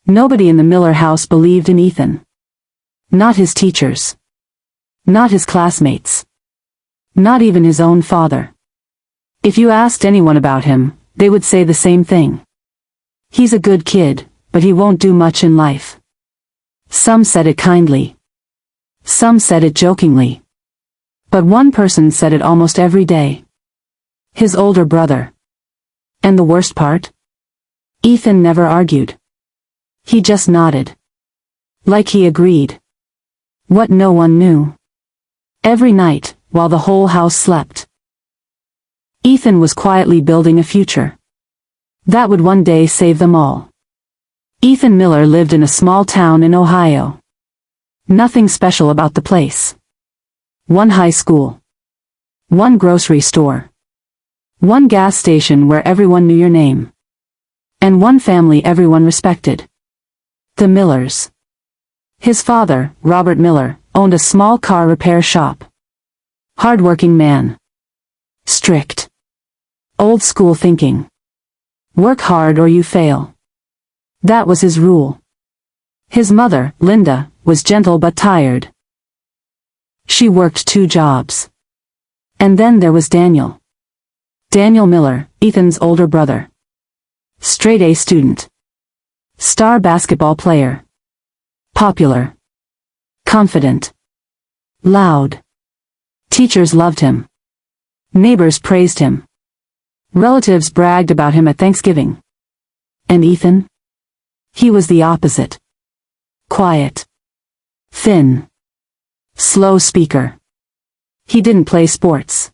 Nobody in the Miller house believed in Ethan. Not his teachers. Not his classmates. Not even his own father. If you asked anyone about him, they would say the same thing. He's a good kid, but he won't do much in life. Some said it kindly. Some said it jokingly. But one person said it almost every day. His older brother. And the worst part? Ethan never argued. He just nodded. Like he agreed. What no one knew. Every night, while the whole house slept, Ethan was quietly building a future that would one day save them all. Ethan Miller lived in a small town in Ohio. Nothing special about the place. One high school. One grocery store. One gas station where everyone knew your name. And one family everyone respected. The Millers. His father, Robert Miller, owned a small car repair shop. Hard-working man. Strict. Old school thinking. Work hard or you fail. That was his rule. His mother, Linda, was gentle but tired. She worked 2 jobs. And then there was Daniel. Daniel Miller, Ethan's older brother. Straight A student. Star basketball player. Popular. Confident. Loud. Teachers loved him. Neighbors praised him. Relatives bragged about him at Thanksgiving. And Ethan? He was the opposite. Quiet. Thin. Slow speaker. He didn't play sports.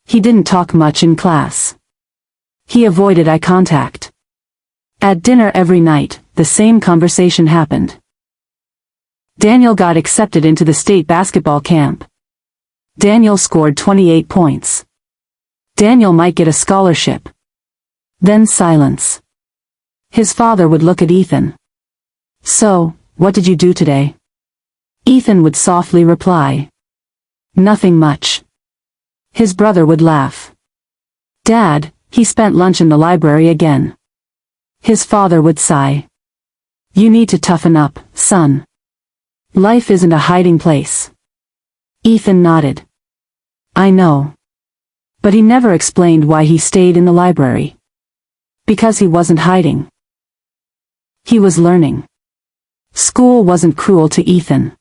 He didn't talk much in class. He avoided eye contact. At dinner every night, the same conversation happened. Daniel got accepted into the state basketball camp. Daniel scored 28 points. Daniel might get a scholarship. Then silence. His father would look at Ethan. So, what did you do today? Ethan would softly reply. Nothing much. His brother would laugh. Dad, he spent lunch in the library again. His father would sigh. You need to toughen up, son. Life isn't a hiding place. Ethan nodded. I know. But he never explained why he stayed in the library. Because he wasn't hiding. He was learning. School wasn't cruel to Ethan.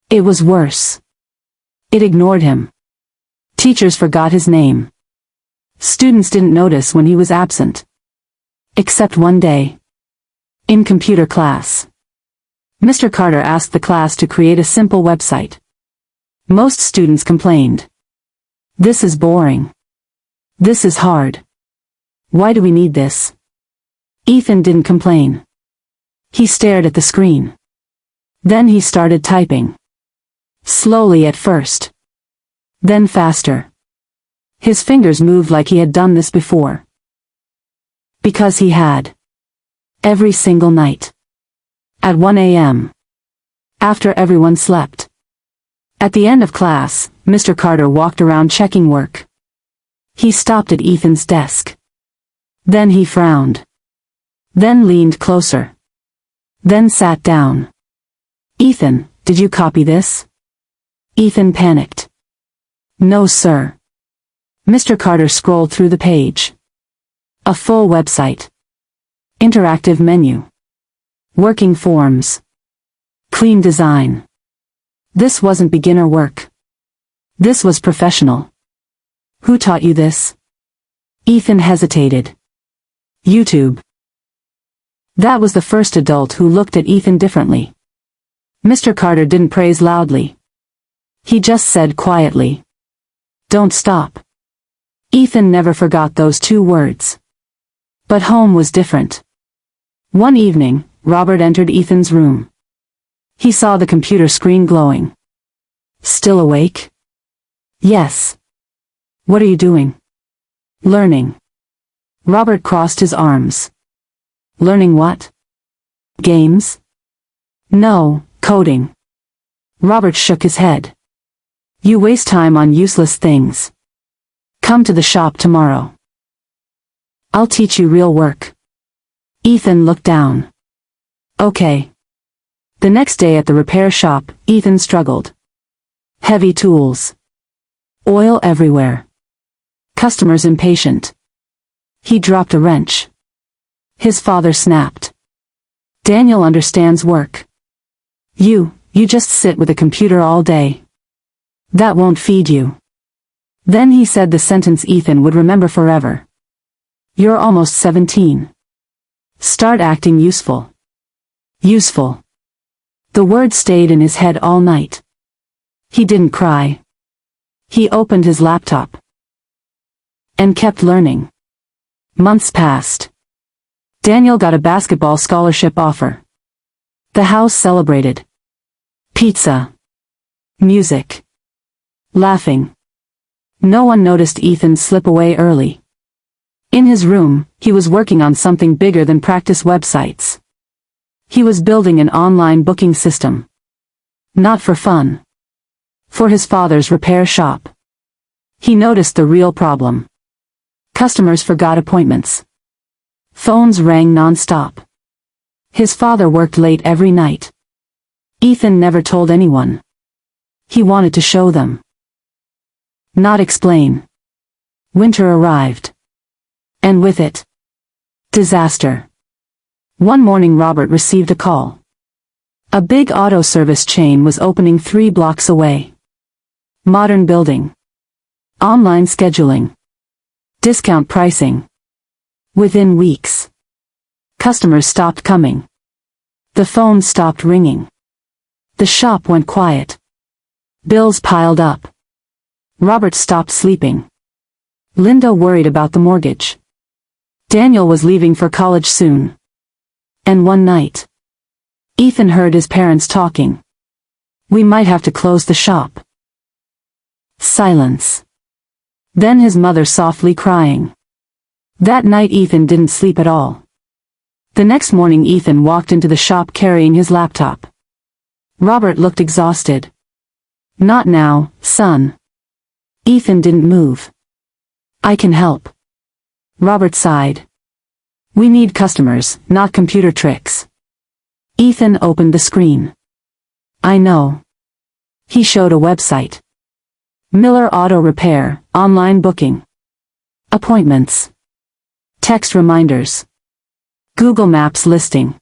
It was worse. It ignored him. Teachers forgot his name. Students didn't notice when he was absent. Except one day. In computer class. Mr. Carter asked the class to create a simple website. Most students complained. This is boring. This is hard. Why do we need this? Ethan didn't complain. He stared at the screen. Then he started typing. Slowly at first. Then faster. His fingers moved like he had done this before. Because he had. Every single night. At 1 a.m. After everyone slept. At the end of class, Mr. Carter walked around checking work. He stopped at Ethan's desk. Then he frowned. Then leaned closer. Then sat down. Ethan, did you copy this? Ethan panicked. No, sir. Mr. Carter scrolled through the page. A full website. Interactive menu. Working forms. Clean design. This wasn't beginner work. This was professional. Who taught you this? Ethan hesitated. YouTube. That was the first adult who looked at Ethan differently. Mr. Carter didn't praise loudly. He just said quietly. Don't stop. Ethan never forgot those 2 words. But home was different. One evening, Robert entered Ethan's room. He saw the computer screen glowing. Still awake? Yes. What are you doing? Learning. Robert crossed his arms. Learning what? Games? No, coding. Robert shook his head. You waste time on useless things. Come to the shop tomorrow. I'll teach you real work. Ethan looked down. Okay. The next day at the repair shop, Ethan struggled. Heavy tools. Oil everywhere. Customers impatient. He dropped a wrench. His father snapped. Daniel understands work. You just sit with a computer all day. That won't feed you. Then he said the sentence Ethan would remember forever. You're almost 17. Start acting useful. Useful. The word stayed in his head all night. He didn't cry. He opened his laptop. And kept learning. Months passed. Daniel got a basketball scholarship offer. The house celebrated. Pizza. Music. Laughing. No one noticed Ethan slip away early. In his room, he was working on something bigger than practice websites. He was building an online booking system. Not for fun. For his father's repair shop. He noticed the real problem. Customers forgot appointments. Phones rang non-stop. His father worked late every night. Ethan never told anyone. He wanted to show them. Not explain. Winter arrived. And with it, disaster. One morning Robert received a call. A big auto service chain was opening 3 blocks away. Modern building. Online scheduling. Discount pricing. Within weeks. Customers stopped coming. The phone stopped ringing. The shop went quiet. Bills piled up. Robert stopped sleeping. Linda worried about the mortgage. Daniel was leaving for college soon. And one night, Ethan heard his parents talking. We might have to close the shop. Silence. Then his mother softly crying. That night Ethan didn't sleep at all. The next morning Ethan walked into the shop carrying his laptop. Robert looked exhausted. Not now, son. Ethan didn't move. I can help. Robert sighed. We need customers, not computer tricks. Ethan opened the screen. I know. He showed a website. Miller Auto Repair, online booking. Appointments. Text reminders. Google Maps listing.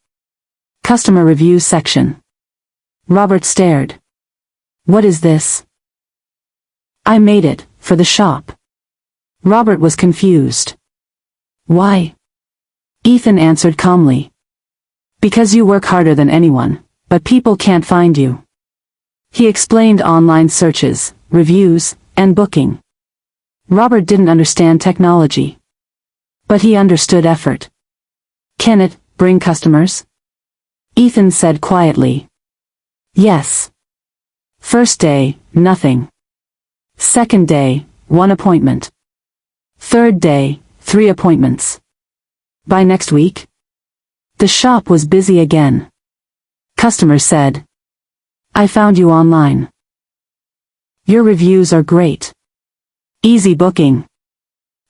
Customer reviews section. Robert stared. What is this? I made it, for the shop. Robert was confused. Why? Ethan answered calmly. Because you work harder than anyone, but people can't find you. He explained online searches, reviews, and booking. Robert didn't understand technology. But he understood effort. Can it bring customers? Ethan said quietly. Yes. First day, nothing. Second day, 1 appointment. Third day, 3 appointments. By next week, the shop was busy again. Customers said, I found you online. Your reviews are great. Easy booking.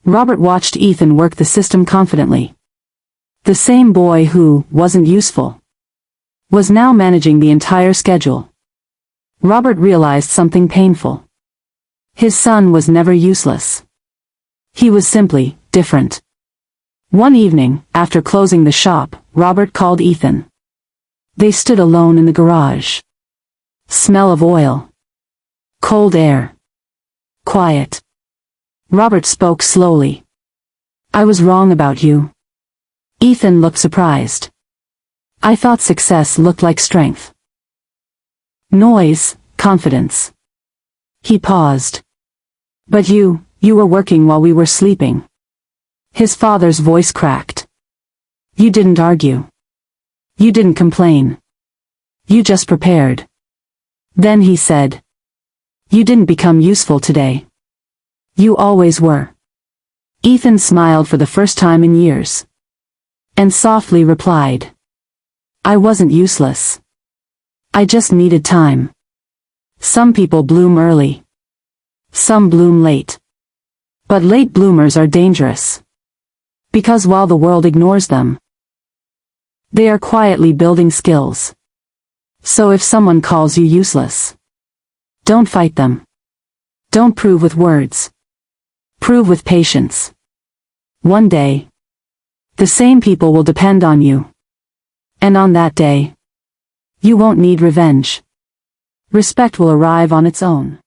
Robert watched Ethan work the system confidently. The same boy who wasn't useful was now managing the entire schedule. Robert realized something painful. His son was never useless. He was simply different. One evening, after closing the shop, Robert called Ethan. They stood alone in the garage. Smell of oil. Cold air. Quiet. Robert spoke slowly. I was wrong about you. Ethan looked surprised. I thought success looked like strength. Noise, confidence. He paused. But you were working while we were sleeping. His father's voice cracked. You didn't argue. You didn't complain. You just prepared. Then he said. You didn't become useful today. You always were. Ethan smiled for the first time in years. And softly replied. I wasn't useless. I just needed time. Some people bloom early. Some bloom late. But late bloomers are dangerous. Because while the world ignores them, They are quietly building skills. So if someone calls you useless, don't fight them. Don't prove with words. Prove with patience. One day, the same people will depend on you. And on that day, you won't need revenge. Respect will arrive on its own.